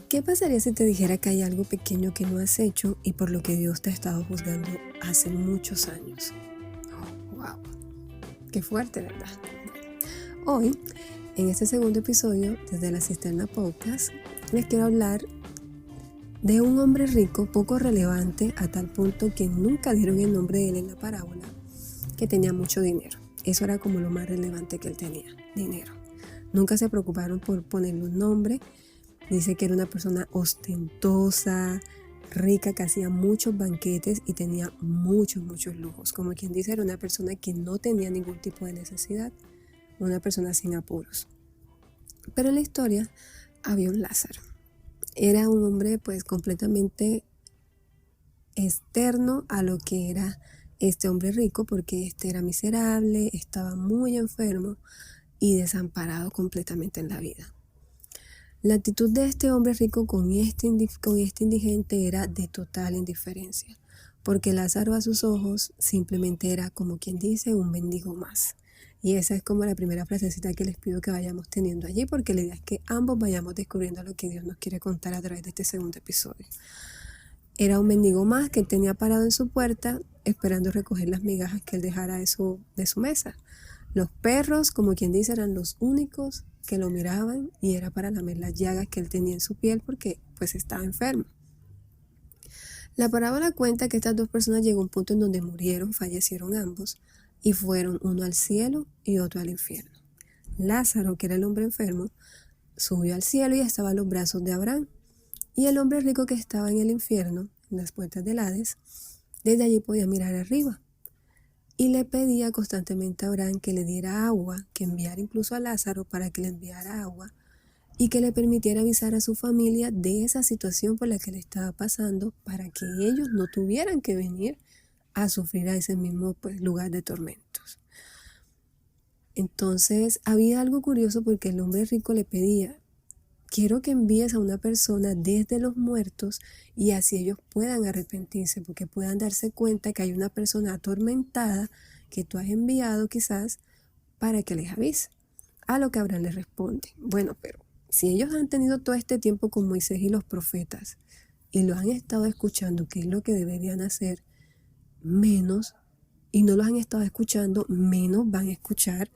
¿Qué pasaría si te dijera que hay algo pequeño que no has hecho y por lo que Dios te ha estado juzgando hace muchos años? Oh, wow, qué fuerte, ¿verdad? Hoy, en este segundo episodio desde la Cisterna Podcast, les quiero hablar de un hombre rico poco relevante a tal punto que nunca dieron el nombre de él en la parábola, que tenía mucho dinero. Eso era como lo más relevante que él tenía, dinero. Nunca se preocuparon por ponerle un nombre. Dice que era una persona ostentosa, rica, que hacía muchos banquetes y tenía muchos lujos. Como quien dice, era una persona que no tenía ningún tipo de necesidad, una persona sin apuros. Pero en la historia había un Lázaro. Era un hombre pues completamente externo a lo que era este hombre rico, porque este era miserable, estaba muy enfermo y desamparado completamente en la vida. La actitud de este hombre rico con este indigente era de total indiferencia, porque Lázaro a sus ojos simplemente era, como quien dice, un mendigo más. Y esa es como la primera frasecita que les pido que vayamos teniendo allí, porque la idea es que ambos vayamos descubriendo lo que Dios nos quiere contar a través de este segundo episodio. Era un mendigo más que él tenía parado en su puerta, esperando recoger las migajas que él dejara de su mesa. Los perros, como quien dice, eran los únicos que lo miraban y era para lamer las llagas que él tenía en su piel porque pues estaba enfermo. La parábola cuenta que estas dos personas llegó a un punto en donde murieron, fallecieron ambos y fueron uno al cielo y otro al infierno. Lázaro, que era el hombre enfermo, subió al cielo y estaba a los brazos de Abraham. Y el hombre rico que estaba en el infierno, en las puertas del Hades, desde allí podía mirar arriba. Y le pedía constantemente a Abraham que le diera agua, que enviara incluso a Lázaro para que le enviara agua y que le permitiera avisar a su familia de esa situación por la que le estaba pasando para que ellos no tuvieran que venir a sufrir a ese mismo lugar de tormentos. Entonces había algo curioso porque el hombre rico le pedía: quiero que envíes a una persona desde los muertos y así ellos puedan arrepentirse, porque puedan darse cuenta que hay una persona atormentada que tú has enviado quizás para que les avise. A lo que Abraham le responde: bueno, pero si ellos han tenido todo este tiempo con Moisés y los profetas y los han estado escuchando, ¿qué es lo que deberían hacer? Menos, y no los han estado escuchando, menos van a escuchar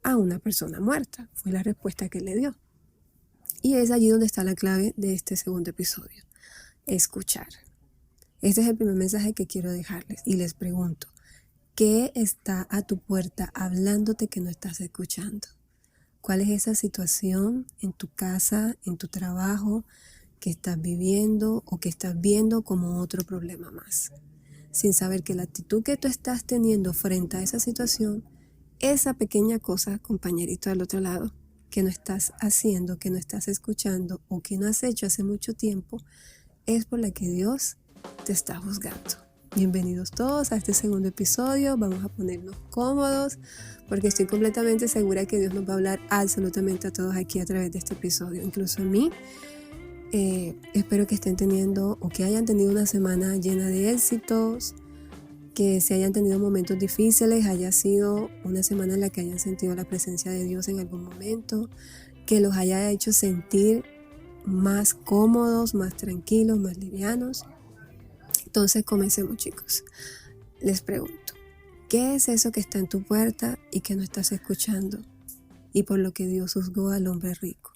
a una persona muerta. Fue la respuesta que le dio. Y es allí donde está la clave de este segundo episodio: escuchar. Este es el primer mensaje que quiero dejarles y les pregunto: ¿qué está a tu puerta hablándote que no estás escuchando? ¿Cuál es esa situación en tu casa, en tu trabajo, que estás viviendo o que estás viendo como otro problema más? Sin saber que la actitud que tú estás teniendo frente a esa situación, esa pequeña cosa, compañerito del otro lado, que no estás haciendo, que no estás escuchando o que no has hecho hace mucho tiempo, es por la que Dios te está juzgando. Bienvenidos todos a este segundo episodio. Vamos a ponernos cómodos porque estoy completamente segura que Dios nos va a hablar absolutamente a todos aquí a través de este episodio, incluso a mí. Espero que estén teniendo o que hayan tenido una semana llena de éxitos, que si hayan tenido momentos difíciles, haya sido una semana en la que hayan sentido la presencia de Dios en algún momento, que los haya hecho sentir más cómodos, más tranquilos, más livianos. Entonces comencemos, chicos. Les pregunto: ¿qué es eso que está en tu puerta y que no estás escuchando y por lo que Dios juzgó al hombre rico?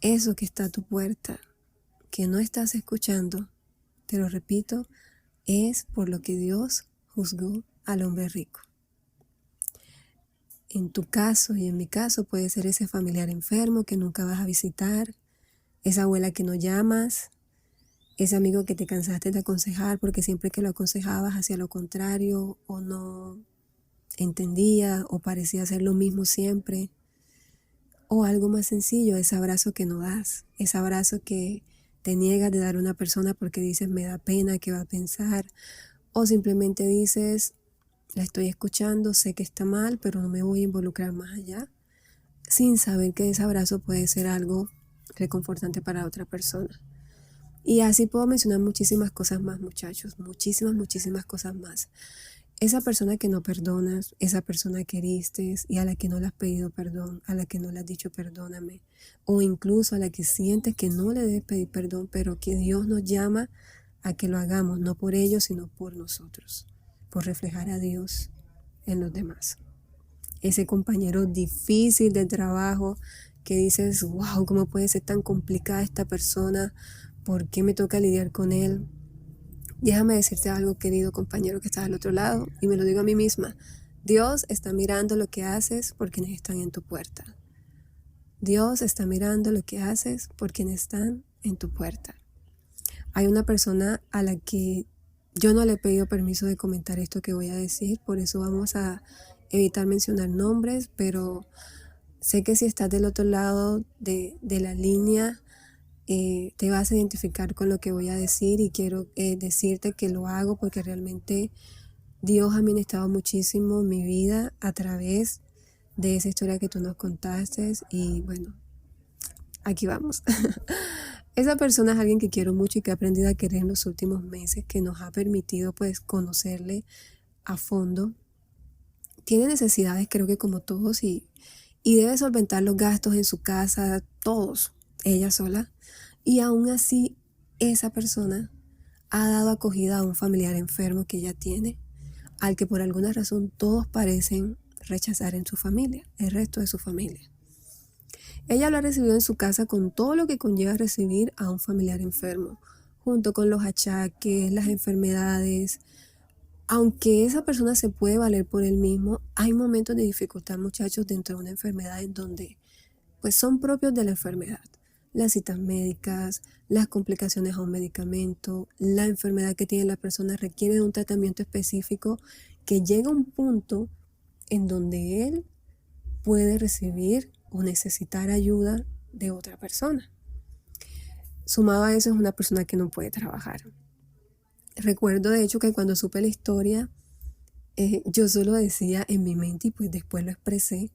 Eso que está a tu puerta, que no estás escuchando, te lo repito, es por lo que Dios juzgó al hombre rico. En tu caso y en mi caso puede ser ese familiar enfermo que nunca vas a visitar, esa abuela que no llamas, ese amigo que te cansaste de aconsejar porque siempre que lo aconsejabas hacía lo contrario o no entendía o parecía hacer lo mismo siempre. O algo más sencillo, ese abrazo que no das, ese abrazo que te niegas de dar a una persona porque dices me da pena, ¿qué va a pensar? O simplemente dices la estoy escuchando, sé que está mal, pero no me voy a involucrar más allá, sin saber que ese abrazo puede ser algo reconfortante para otra persona. Y así puedo mencionar muchísimas cosas más, muchachos, muchísimas cosas más. esa persona que no perdonas, esa persona que heriste y a la que no le has pedido perdón, a la que no le has dicho perdóname, o incluso a la que sientes que no le debes pedir perdón, pero que Dios nos llama a que lo hagamos, no por ellos, sino por nosotros, por reflejar a Dios en los demás. Ese compañero difícil de trabajo que dices, wow, ¿cómo puede ser tan complicada esta persona? ¿Por qué me toca lidiar con él? Déjame decirte algo, querido compañero que está al otro lado, y me lo digo a mí misma. Dios está mirando lo que haces por quienes están en tu puerta. Dios está mirando lo que haces por quienes están en tu puerta. Hay una persona a la que yo no le he pedido permiso de comentar esto que voy a decir, por eso vamos a evitar mencionar nombres, pero sé que si estás del otro lado de la línea, te vas a identificar con lo que voy a decir, y quiero decirte que lo hago porque realmente Dios ha ministrado muchísimo mi vida a través de esa historia que tú nos contaste, y bueno, aquí vamos. Esa persona es alguien que quiero mucho y que he aprendido a querer en los últimos meses, que nos ha permitido pues conocerle a fondo. Tiene necesidades, creo que como todos, y debe solventar los gastos en su casa, todos, ella sola. Y aún así, esa persona ha dado acogida a un familiar enfermo que ella tiene, al que por alguna razón todos parecen rechazar en su familia, el resto de su familia. Ella lo ha recibido en su casa con todo lo que conlleva recibir a un familiar enfermo, junto con los achaques, las enfermedades. Aunque esa persona se puede valer por él mismo, hay momentos de dificultad, muchachos, dentro de una enfermedad en donde pues son propios de la enfermedad. Las citas médicas, las complicaciones a un medicamento, la enfermedad que tiene la persona requiere de un tratamiento específico que llega a un punto en donde él puede recibir o necesitar ayuda de otra persona. Sumado a eso, es una persona que no puede trabajar. Recuerdo de hecho que cuando supe la historia, yo solo decía en mi mente, y pues después lo expresé,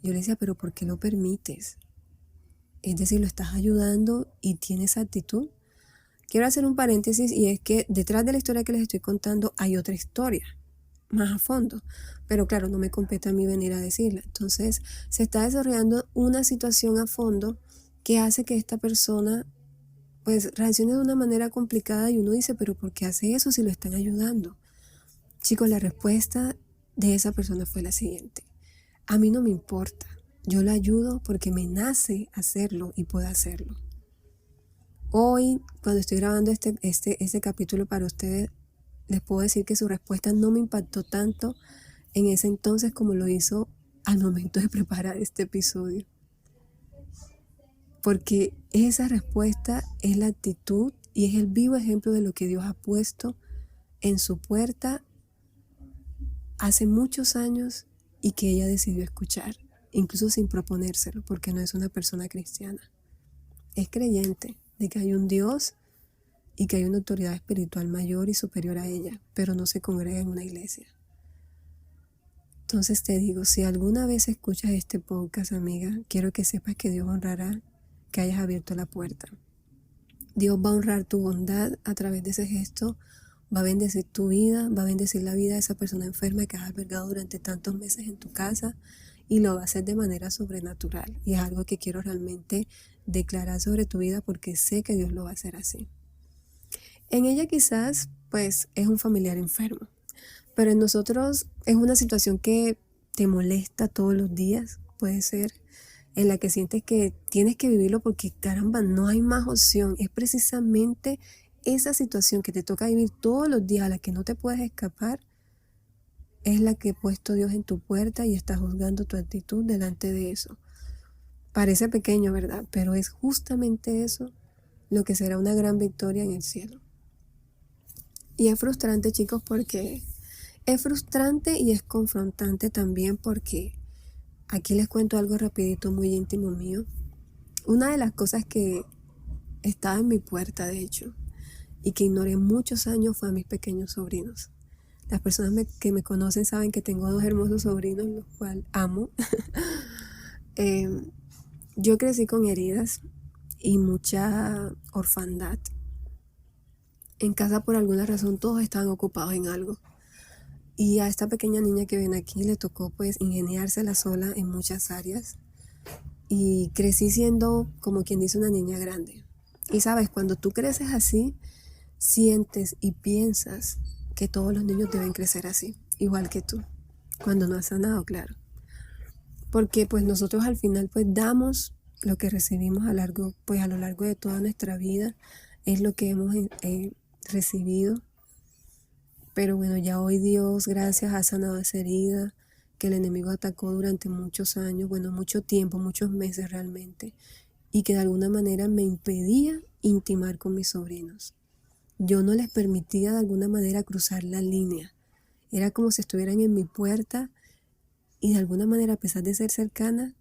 yo le decía, pero ¿por qué lo permites? Es decir, lo estás ayudando y tienes actitud. Quiero hacer un paréntesis, y es que detrás de la historia que les estoy contando hay otra historia, más a fondo. Pero claro, no me compete a mí venir a decirla. Entonces, se está desarrollando una situación a fondo que hace que esta persona pues reaccione de una manera complicada, y uno dice, pero ¿por qué hace eso si lo están ayudando? Chicos, la respuesta de esa persona fue la siguiente: a mí no me importa, yo lo ayudo porque me nace hacerlo y puedo hacerlo. Hoy, cuando estoy grabando este capítulo para ustedes, les puedo decir que su respuesta no me impactó tanto en ese entonces como lo hizo al momento de preparar este episodio. Porque esa respuesta es la actitud y es el vivo ejemplo de lo que Dios ha puesto en su puerta hace muchos años, y que ella decidió escuchar, incluso sin proponérselo, porque no es una persona cristiana. Es creyente de que hay un Dios y que hay una autoridad espiritual mayor y superior a ella, pero no se congrega en una iglesia. Entonces te digo, si alguna vez escuchas este podcast, amiga, quiero que sepas que Dios honrará que hayas abierto la puerta. Dios va a honrar tu bondad a través de ese gesto, va a bendecir tu vida, va a bendecir la vida de esa persona enferma que has albergado durante tantos meses en tu casa, y lo va a hacer de manera sobrenatural. Y es algo que quiero realmente declarar sobre tu vida, porque sé que Dios lo va a hacer así. En ella quizás pues es un familiar enfermo, pero en nosotros es una situación que te molesta todos los días, puede ser, en la que sientes que tienes que vivirlo porque caramba, no hay más opción. Es precisamente esa situación que te toca vivir todos los días, a la que no te puedes escapar, es la que ha puesto Dios en tu puerta y está juzgando tu actitud delante de eso. Parece pequeño, ¿verdad? Pero es justamente eso lo que será una gran victoria en el cielo. Y es frustrante, chicos, porque es frustrante y es confrontante también, porque aquí les cuento algo rapidito, muy íntimo mío. Una de las cosas que estaba en mi puerta, de hecho, y que ignoré muchos años, fue a mis pequeños sobrinos. Las personas que me conocen saben que tengo 2 hermosos sobrinos, los cuales amo. Yo crecí con heridas y mucha orfandad. En casa, por alguna razón, todos estaban ocupados en algo. Y a esta pequeña niña que ven aquí le tocó pues ingeniársela sola en muchas áreas. Y crecí siendo, como quien dice, una niña grande. Y sabes, cuando tú creces así, sientes y piensas que todos los niños deben crecer así, igual que tú, cuando no has sanado, claro. Porque pues nosotros al final pues damos lo que recibimos a lo largo de toda nuestra vida, es lo que hemos recibido. Pero bueno, ya hoy Dios, gracias, ha sanado esa herida que el enemigo atacó durante muchos años, bueno, mucho tiempo, muchos meses realmente, y que de alguna manera me impedía intimar con mis sobrinos. Yo no les permitía de alguna manera cruzar la línea. Era como si estuvieran en mi puerta y de alguna manera, a pesar de ser cercana,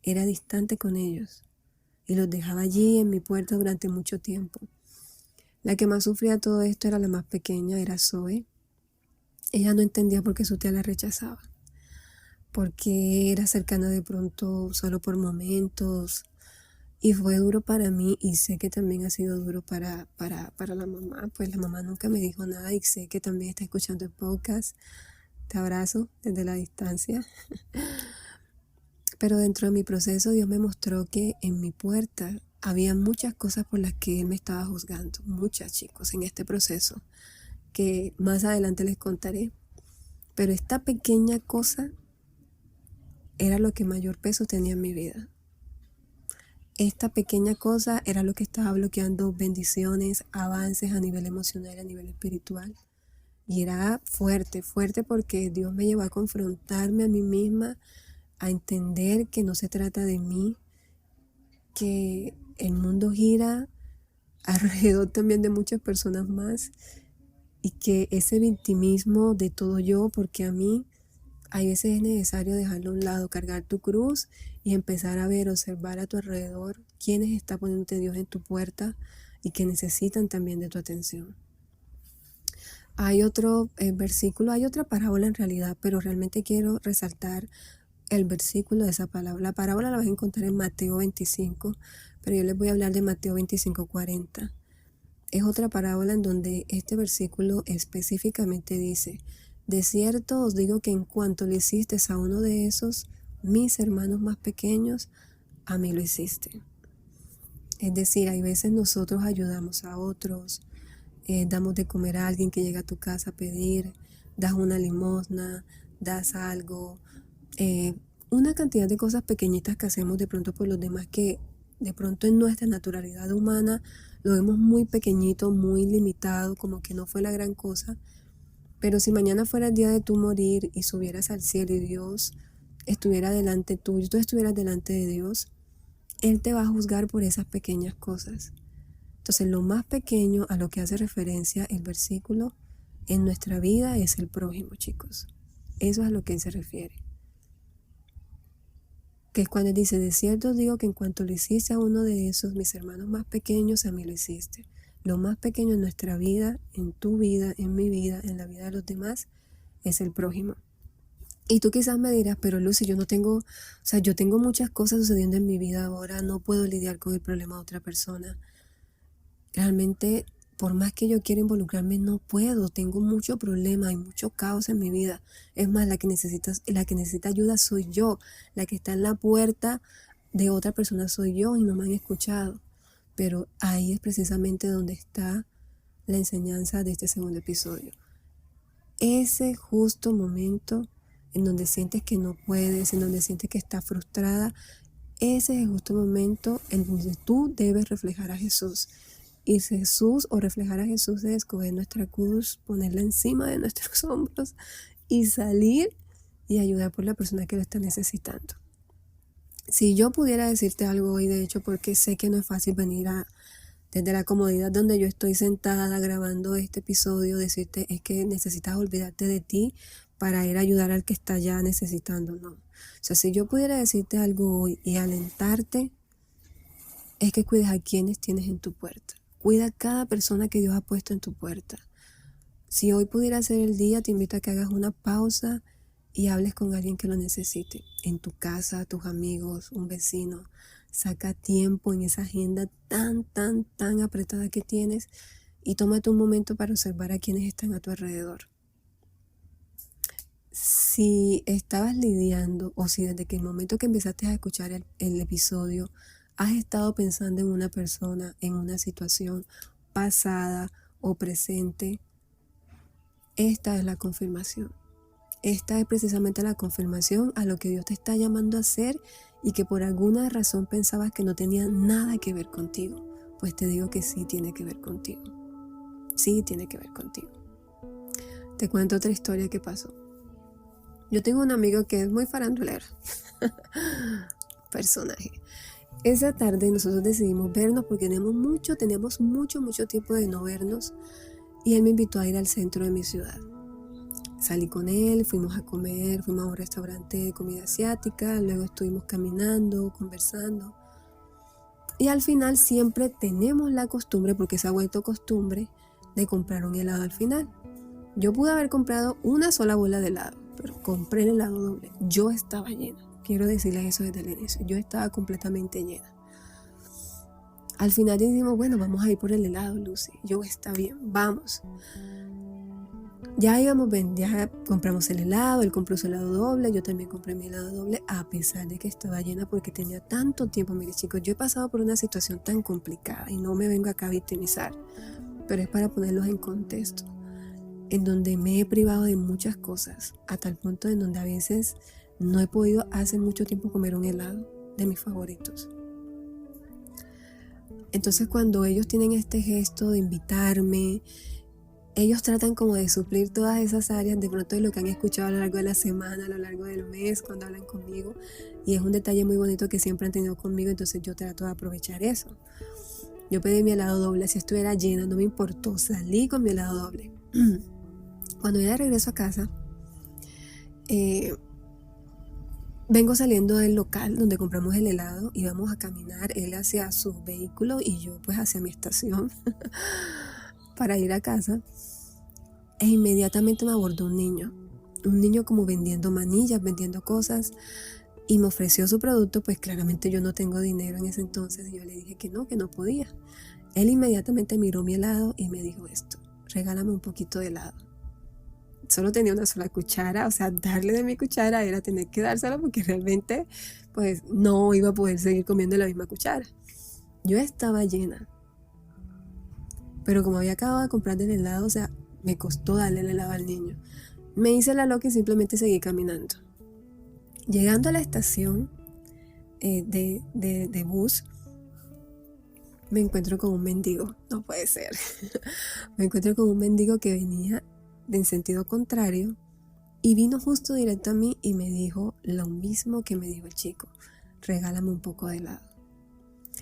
era distante con ellos. Y los dejaba allí en mi puerta durante mucho tiempo. La que más sufría todo esto era la más pequeña, era Zoe. Ella no entendía por qué su tía la rechazaba. Porque era cercana de pronto solo por momentos. Y fue duro para mí y sé que también ha sido duro para la mamá. Pues la mamá nunca me dijo nada y sé que también está escuchando el podcast. Te abrazo desde la distancia. Pero dentro de mi proceso Dios me mostró que en mi puerta había muchas cosas por las que Él me estaba juzgando. Muchas, chicos, en este proceso, que más adelante les contaré. Pero esta pequeña cosa era lo que mayor peso tenía en mi vida. Esta pequeña cosa era lo que estaba bloqueando bendiciones, avances a nivel emocional, a nivel espiritual. Y era fuerte, fuerte porque Dios me llevó a confrontarme a mí misma, a entender que no se trata de mí, que el mundo gira alrededor también de muchas personas más y que ese victimismo de todo yo, porque a mí hay veces es necesario dejarlo a un lado, cargar tu cruz y empezar a ver, observar a tu alrededor quiénes está poniéndote Dios en tu puerta y que necesitan también de tu atención. Hay otro versículo, hay otra parábola en realidad, pero realmente quiero resaltar el versículo de esa palabra. La parábola la vas a encontrar en Mateo 25, pero yo les voy a hablar de Mateo 25:40. Es otra parábola en donde este versículo específicamente dice: de cierto os digo que en cuanto le hiciste a uno de esos, mis hermanos más pequeños, a mí lo hiciste. Es decir, hay veces nosotros ayudamos a otros, damos de comer a alguien que llega a tu casa a pedir, das una limosna, das algo, una cantidad de cosas pequeñitas que hacemos de pronto por los demás que de pronto en nuestra naturalidad humana lo vemos muy pequeñito, muy limitado, como que no fue la gran cosa. Pero si mañana fuera el día de tu morir y subieras al cielo y Dios estuviera delante tuyo, tú estuvieras delante de Dios, Él te va a juzgar por esas pequeñas cosas. Entonces, lo más pequeño a lo que hace referencia el versículo en nuestra vida es el prójimo, chicos. Eso es a lo que Él se refiere. Que es cuando Él dice: de cierto os digo que en cuanto lo hiciste a uno de esos, mis hermanos más pequeños, a mí lo hiciste. Lo más pequeño en nuestra vida, en tu vida, en mi vida, en la vida de los demás, es el prójimo. Y tú quizás me dirás: pero Lucy, yo tengo muchas cosas sucediendo en mi vida ahora, no puedo lidiar con el problema de otra persona. Realmente, por más que yo quiera involucrarme, no puedo, tengo mucho problema, hay mucho caos en mi vida. Es más, la que necesita ayuda soy yo, la que está en la puerta de otra persona soy yo y no me han escuchado. Pero ahí es precisamente donde está la enseñanza de este segundo episodio. Ese justo momento en donde sientes que no puedes, en donde sientes que estás frustrada, ese es el justo momento en donde tú debes reflejar a Jesús. Y Jesús, o reflejar a Jesús, es escoger nuestra cruz, ponerla encima de nuestros hombros y salir y ayudar por la persona que lo está necesitando. Si yo pudiera decirte algo hoy, de hecho, porque sé que no es fácil venir desde la comodidad donde yo estoy sentada grabando este episodio, decirte es que necesitas olvidarte de ti para ir a ayudar al que está ya necesitando, no. O sea, si yo pudiera decirte algo hoy y alentarte, es que cuides a quienes tienes en tu puerta. Cuida a cada persona que Dios ha puesto en tu puerta. Si hoy pudiera ser el día, te invito a que hagas una pausa y hables con alguien que lo necesite. En tu casa, tus amigos, un vecino. Saca tiempo en esa agenda tan apretada que tienes y tómate un momento para observar a quienes están a tu alrededor. Si estabas lidiando o si desde que el momento que empezaste a escuchar el episodio has estado pensando en una persona, en una situación pasada o presente, esta es la confirmación. Esta es precisamente la confirmación a lo que Dios te está llamando a hacer y que por alguna razón pensabas que no tenía nada que ver contigo. Pues te digo que sí tiene que ver contigo. Sí tiene que ver contigo. Te cuento otra historia que pasó. Yo tengo un amigo que es muy farandulero. Personaje. Esa tarde nosotros decidimos vernos porque teníamos mucho tiempo de no vernos. Y él me invitó a ir al centro de mi ciudad. Salí con él, fuimos a comer, fuimos a un restaurante de comida asiática, luego estuvimos caminando, conversando. Y al final siempre tenemos la costumbre, porque se ha vuelto costumbre, de comprar un helado al final. Yo pude haber comprado una sola bola de helado, pero compré el helado doble. Yo estaba llena. Quiero decirles eso desde el inicio. Yo estaba completamente llena. Al final decimos, bueno, vamos a ir por el helado, Lucy. Yo, está bien, vamos. Ya íbamos, ya compramos el helado, él compró su helado doble, yo también compré mi helado doble, a pesar de que estaba llena porque tenía tanto tiempo. Mire, chicos, yo he pasado por una situación tan complicada y no me vengo acá a victimizar, pero es para ponerlos en contexto, en donde me he privado de muchas cosas, a tal punto en donde a veces no he podido hace mucho tiempo comer un helado de mis favoritos. Entonces cuando ellos tienen este gesto de invitarme, ellos tratan como de suplir todas esas áreas de pronto de lo que han escuchado a lo largo de la semana, a lo largo del mes, cuando hablan conmigo. Y es un detalle muy bonito que siempre han tenido conmigo, entonces yo trato de aprovechar eso. Yo pedí mi helado doble, si estuviera llena, no me importó, salí con mi helado doble. Cuando yo de regreso a casa, vengo saliendo del local donde compramos el helado y vamos a caminar, él hacia su vehículo y yo pues hacia mi estación para ir a casa. E inmediatamente me abordó un niño como vendiendo manillas, vendiendo cosas, y me ofreció su producto. Pues claramente yo no tengo dinero en ese entonces y yo le dije que no podía. Él inmediatamente miró mi helado y me dijo esto: regálame un poquito de helado. Solo tenía una sola cuchara, o sea, darle de mi cuchara era tener que dársela porque realmente pues no iba a poder seguir comiendo la misma cuchara. Yo estaba llena, pero como había acabado de comprar el helado, o sea, me costó darle el helado al niño. Me hice la loca y simplemente seguí caminando. Llegando a la estación de bus, me encuentro con un mendigo. No puede ser. Me encuentro con un mendigo que venía en sentido contrario y vino justo directo a mí y me dijo lo mismo que me dijo el chico: regálame un poco de helado.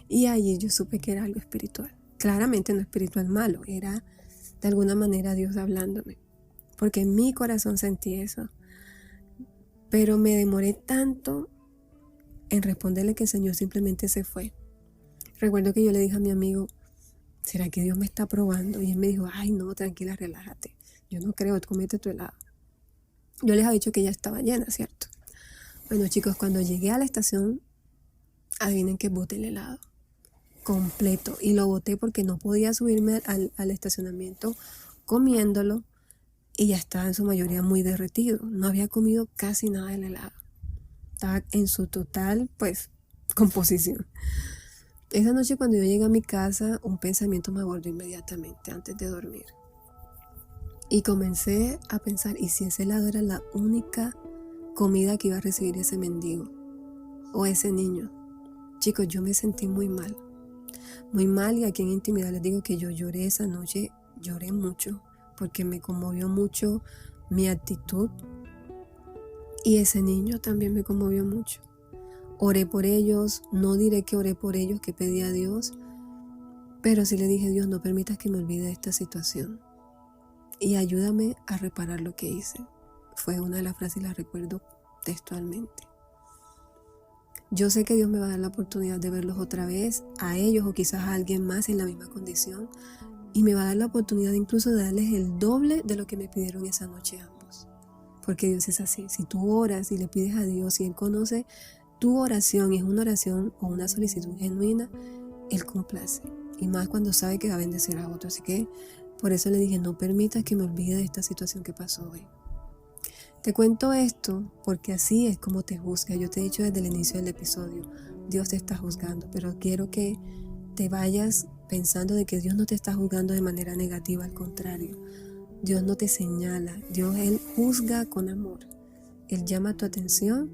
Y allí yo supe que era algo espiritual. Claramente no espiritual malo, era de alguna manera Dios hablándome, porque en mi corazón sentí eso. Pero me demoré tanto en responderle que el Señor simplemente se fue. Recuerdo que yo le dije a mi amigo: ¿será que Dios me está probando? Y él me dijo: ay no, tranquila, relájate, yo no creo, comete tu helado. Yo les había dicho que ya estaba llena, ¿cierto? Bueno, chicos, cuando llegué a la estación, adivinen que boté el helado completo, y lo boté porque no podía subirme al estacionamiento comiéndolo y ya estaba en su mayoría muy derretido. No había comido casi nada del helado, estaba en su total pues composición. Esa noche cuando yo llegué a mi casa, un pensamiento me abordó inmediatamente antes de dormir y comencé a pensar: ¿y si ese helado era la única comida que iba a recibir ese mendigo o ese niño? Chicos, yo me sentí muy mal, y aquí en intimidad les digo que yo lloré esa noche, lloré mucho porque me conmovió mucho mi actitud, y ese niño también me conmovió mucho. Oré por ellos, no diré que oré por ellos, que pedí a Dios, pero sí le dije: Dios, no permitas que me olvide de esta situación y ayúdame a reparar lo que hice. Fue una de las frases y la recuerdo textualmente. Yo sé que Dios me va a dar la oportunidad de verlos otra vez, a ellos o quizás a alguien más en la misma condición, y me va a dar la oportunidad incluso de darles el doble de lo que me pidieron esa noche ambos. Porque Dios es así: si tú oras y le pides a Dios y Él conoce tu oración y es una oración o una solicitud genuina, Él complace, y más cuando sabe que va a bendecir a otro. Así que por eso le dije: no permitas que me olvide de esta situación que pasó hoy. Te cuento esto porque así es como te juzga. Yo te he dicho desde el inicio del episodio, Dios te está juzgando, pero quiero que te vayas pensando de que Dios no te está juzgando de manera negativa, al contrario. Dios no te señala, Él juzga con amor. Él llama tu atención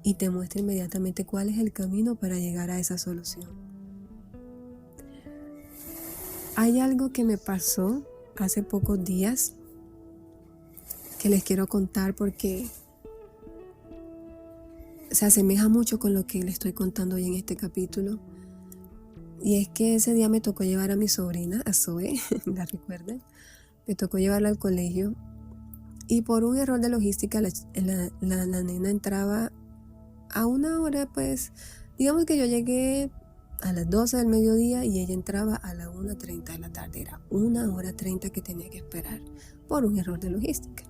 y te muestra inmediatamente cuál es el camino para llegar a esa solución. Hay algo que me pasó hace pocos días que les quiero contar porque se asemeja mucho con lo que les estoy contando hoy en este capítulo. Y es que ese día me tocó llevar a mi sobrina, a Zoe, ¿la recuerdan? Me tocó llevarla al colegio y por un error de logística la nena entraba a una hora, pues, digamos que yo llegué a las 12 del mediodía y ella entraba a las 1:30 de la tarde. Era 1:30 que tenía que esperar por un error de logística.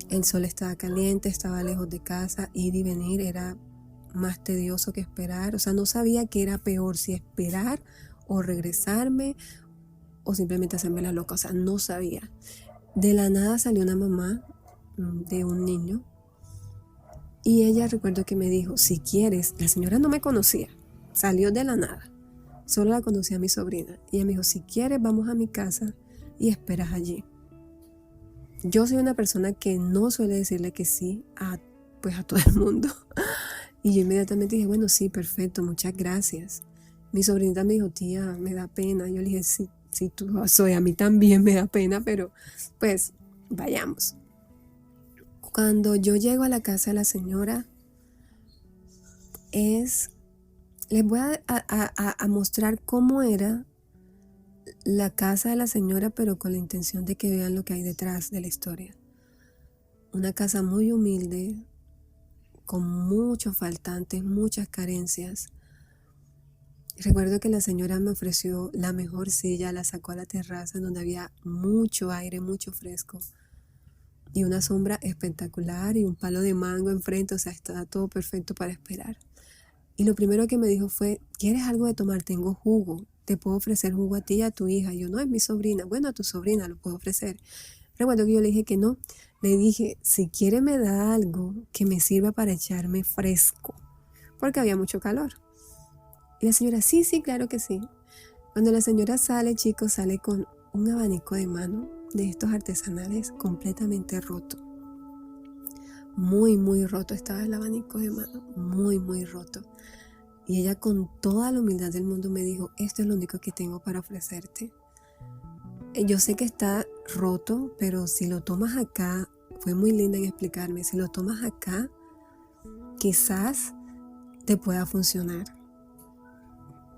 El sol estaba caliente, estaba lejos de casa, ir y venir era más tedioso que esperar. O sea, no sabía qué era peor, si esperar o regresarme o simplemente hacerme la loca. O sea, no sabía. De la nada salió una mamá de un niño y ella, recuerdo que me dijo, si quieres, la señora no me conocía, salió de la nada, solo la conocía a mi sobrina. Y ella me dijo, si quieres, vamos a mi casa y esperas allí. Yo soy una persona que no suele decirle que sí a todo el mundo. Y yo inmediatamente dije, bueno, sí, perfecto, muchas gracias. Mi sobrinita me dijo, tía, me da pena. Yo le dije, sí, tú soy, a mí también me da pena, pero pues vayamos. Cuando yo llego a la casa de la señora, les voy a mostrar cómo era la casa de la señora, pero con la intención de que vean lo que hay detrás de la historia. Una casa muy humilde, con muchos faltantes, muchas carencias. Recuerdo que la señora me ofreció la mejor silla, la sacó a la terraza donde había mucho aire, mucho fresco y una sombra espectacular y un palo de mango enfrente, o sea, estaba todo perfecto para esperar. Y lo primero que me dijo fue, ¿quieres algo de tomar? Tengo jugo, te puedo ofrecer jugo a ti y a tu hija. Y yo, no, es mi sobrina. Bueno, a tu sobrina lo puedo ofrecer. Recuerdo que yo le dije que no. Le dije, si quiere me da algo que me sirva para echarme fresco, porque había mucho calor. Y la señora, sí, claro que sí. Cuando la señora sale, chicos, sale con un abanico de mano de estos artesanales completamente roto. Muy, muy roto estaba el abanico de mano, muy, muy roto. Y ella con toda la humildad del mundo me dijo, esto es lo único que tengo para ofrecerte. Yo sé que está roto, pero si lo tomas acá, fue muy linda en explicarme, si lo tomas acá, quizás te pueda funcionar.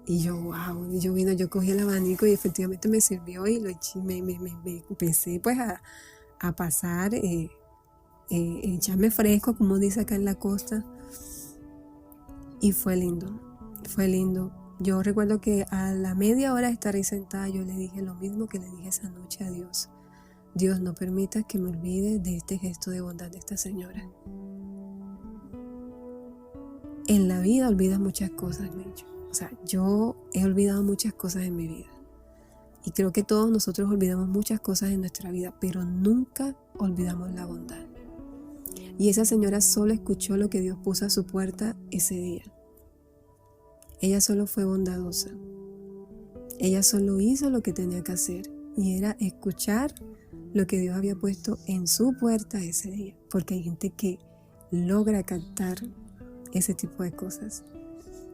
Y yo, wow, yo cogí el abanico y efectivamente me sirvió y lo eché, me empecé pues a pasar, echarme fresco, como dice acá en la costa. Y fue lindo. Yo recuerdo que a la media hora de estar ahí sentada, yo le dije lo mismo que le dije esa noche a Dios. Dios, no permita que me olvide de este gesto de bondad de esta señora. En la vida olvidas muchas cosas, Melcho. O sea, yo he olvidado muchas cosas en mi vida. Y creo que todos nosotros olvidamos muchas cosas en nuestra vida, pero nunca olvidamos la bondad. Y esa señora solo escuchó lo que Dios puso a su puerta ese día. Ella solo fue bondadosa. Ella solo hizo lo que tenía que hacer y era escuchar lo que Dios había puesto en su puerta ese día. Porque hay gente que logra captar ese tipo de cosas.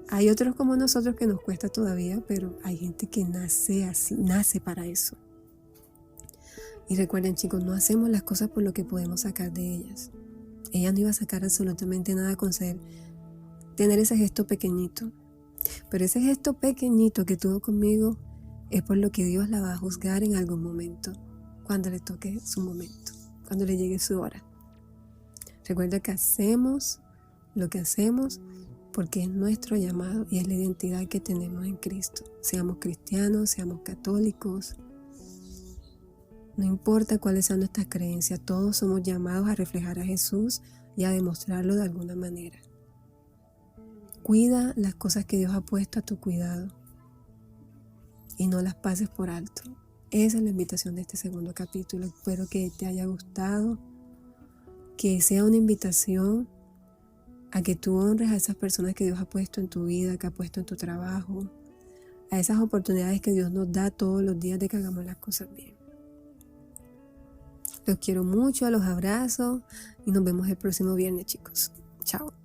Hay otros como nosotros que nos cuesta todavía, pero hay gente que nace así, nace para eso. Y recuerden, chicos, no hacemos las cosas por lo que podemos sacar de ellas. Ella no iba a sacar absolutamente nada con tener ese gesto pequeñito. Pero ese gesto pequeñito que tuvo conmigo es por lo que Dios la va a juzgar en algún momento, cuando le toque su momento, cuando le llegue su hora. Recuerda que hacemos lo que hacemos porque es nuestro llamado y es la identidad que tenemos en Cristo. Seamos cristianos, seamos católicos, no importa cuáles sean nuestras creencias, todos somos llamados a reflejar a Jesús y a demostrarlo de alguna manera. Cuida las cosas que Dios ha puesto a tu cuidado y no las pases por alto. Esa es la invitación de este segundo capítulo. Espero que te haya gustado. que sea una invitación a que tú honres a esas personas que Dios ha puesto en tu vida, que ha puesto en tu trabajo, a esas oportunidades que Dios nos da todos los días de que hagamos las cosas bien. Los quiero mucho, los abrazo y nos vemos el próximo viernes, chicos. Chao.